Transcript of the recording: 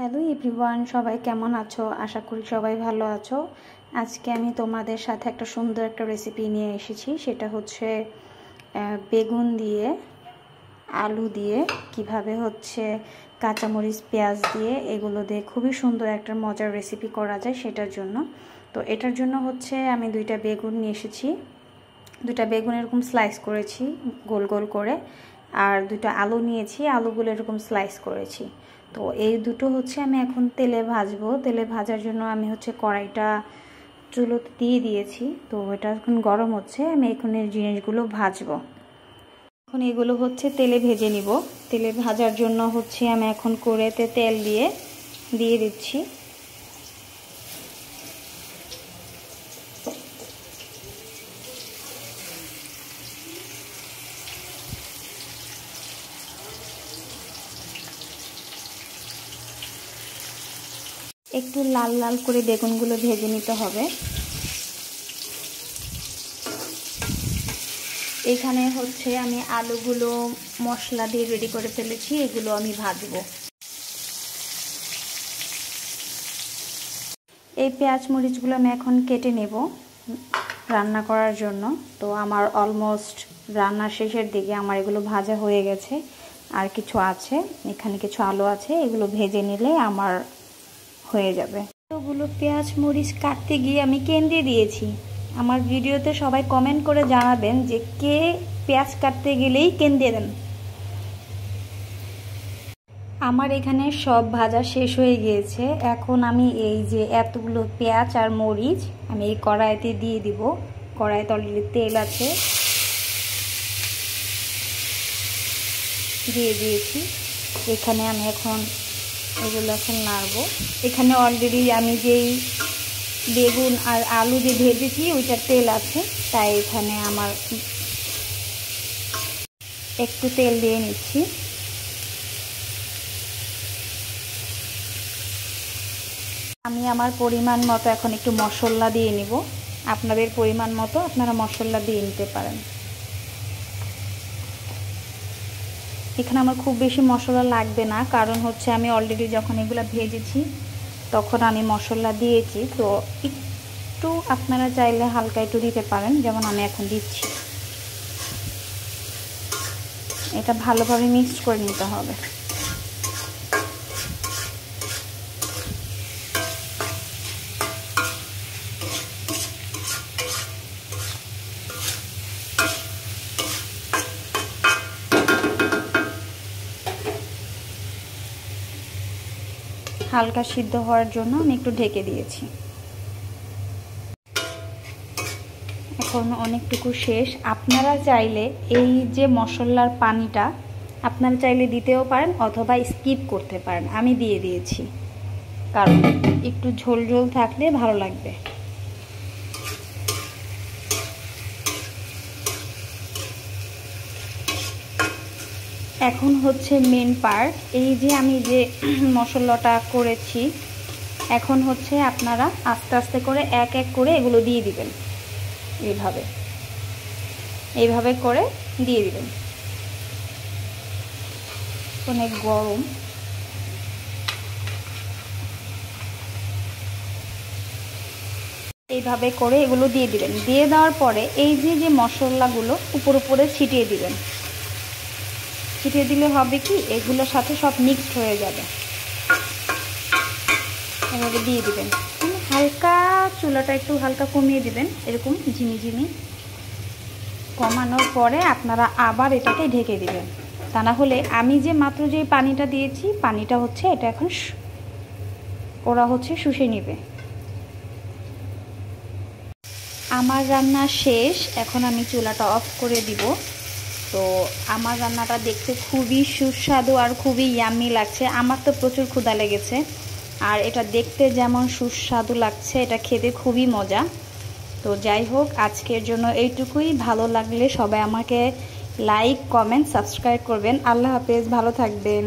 Hello everyone, সবাই কেমন আছো? আশা করি সবাই ভালো আছো। আজকে আমি তোমাদের সাথে একটা সুন্দর একটা রেসিপি নিয়ে এসেছি। সেটা হচ্ছে বেগুন দিয়ে আলু দিয়ে কিভাবে হচ্ছে কাঁচামরিচ পেঁয়াজ দিয়ে এগুলো দিয়ে খুবই সুন্দর একটা মজার রেসিপি করা যায় সেটার জন্য। তো এটার জন্য হচ্ছে আমি দুইটা বেগুন নিয়ে এসেছি। দুইটা বেগুন এরকম স্লাইস করেছি গোল গোল করে, আর দুইটা আলু নিয়েছি, আলুগুলো এরকম স্লাইস করেছি। তো এই দুটো হচ্ছে আমি এখন তেলে ভাজবো। তেলে ভাজার জন্য আমি হচ্ছে কড়াইটা চুলোতে দিয়ে দিয়েছি। তো এটা এখন গরম হচ্ছে, আমি এখন এই জিনিসগুলো ভাজবো। এখন এগুলো হচ্ছে তেলে ভেজে নিব। তেলে ভাজার জন্য হচ্ছে আমি এখন কড়াইতে তেল দিয়ে দিচ্ছি। একটু লাল লাল করে বেগুনগুলো ভেজে নিতে হবে। এখানে হচ্ছে আমি আলুগুলো মশলা দিয়ে রেডি করে ফেলেছি, এগুলো আমি ভাজবো। এই পেঁয়াজ মরিচগুলো আমি এখন কেটে নেব রান্না করার জন্য। তো আমার অলমোস্ট রান্না শেষের দিকে, আমার এগুলো ভাজা হয়ে গেছে। আর কিছু আছে, এখানে কিছু আলু আছে, এগুলো ভেজে নিলে আমার হয়ে যাবে। এগুলো পেঁয়াজ মরিচ কাটতে গিয়ে আমি কেন্দ্রে দিয়েছি। আমার ভিডিওতে সবাই কমেন্ট করে জানাবেন যে কে পেঁয়াজ কাটতে গেলেই কেন্দ্রে দেন। আমার এখানে সব ভাজা শেষ হয়ে গিয়েছে। এখন আমি এই যে এতগুলো পেঁয়াজ আর মরিচ আমি এই কড়াইতে দিয়ে দিব। কড়াইতে অলরেডি তেল আছে, দিয়ে দিয়েছি। এখানে আমি এখন এগুলো এখন নাড়বো। এখানে অলরেডি আমি যেই বেগুন আর আলু যে ভেজেছি ওইটার তেল আছে, তাই এখানে আমার একটু তেল দিয়ে নিচ্ছি। আমি আমার পরিমাণ মতো এখন একটু মশলা দিয়ে নিব। আপনাদের পরিমাণ মতো আপনারা মশলা দিয়ে নিতে পারেন। এখানে আমার খুব বেশি মশলা লাগবে না, কারণ হচ্ছে আমি অলরেডি যখন এগুলো ভেজেছি তখন আমি মশলা দিয়েছি। তো একটু আপনারা চাইলে হালকা একটু দিতে পারেন, যেমন আমি এখন দিচ্ছি। এটা ভালোভাবে মিক্স করে নিতে হবে। হালকা সিদ্ধ হওয়ার জন্য আমি একটু ঢেকে দিয়েছি। এখন অনেকটুকু শেষ। আপনারা চাইলে এই যে মশলার পানিটা আপনারা চাইলে দিতেও পারেন অথবা স্কিপ করতে পারেন। আমি দিয়ে দিয়েছি, কারণ একটু ঝোল ঝোল থাকলে ভালো লাগবে। এখন হচ্ছে মেন পার্ট, এই যে আমি যে মশলাটা করেছি, এখন হচ্ছে আপনারা আস্তে আস্তে করে এক এক করে এগুলো দিয়ে দিবেন। এইভাবে করে দিয়ে দিবেন। অনেক গরম, এইভাবে করে এগুলো দিয়ে দিবেন। দিয়ে দেওয়ার পরে এই যে মশলাগুলো উপরে ছিটিয়ে দিবেন। ছিটিয়ে দিলে হবে কি, এগুলোর সাথে সব মিক্সড হয়ে যাবে। এভাবে দিয়ে দিবেন। হালকা চুলাটা একটু হালকা কমিয়ে দিবেন, এরকম ঝিমিঝিমি কমানোর পরে আপনারা আবার এটাকে ঢেকে দিবেন। তা না হলে আমি যে মাত্র যে পানিটা দিয়েছি, পানিটা হচ্ছে এটা এখন ওরা হচ্ছে শুষে নেবে। আমার রান্না শেষ, এখন আমি চুলাটা অফ করে দিব। তো আমার রান্নাটা দেখতে খুবই সুস্বাদু আর খুবই ইয়াম্মি লাগছে। আমার তো প্রচুর ক্ষুধা লেগেছে, আর এটা দেখতে যেমন সুস্বাদু লাগছে, এটা খেতে খুবই মজা। তো যাই হোক, আজকের জন্য এইটুকুই। ভালো লাগলে সবাই আমাকে লাইক, কমেন্ট, সাবস্ক্রাইব করবেন। আল্লাহ হাফেজ, ভালো থাকবেন।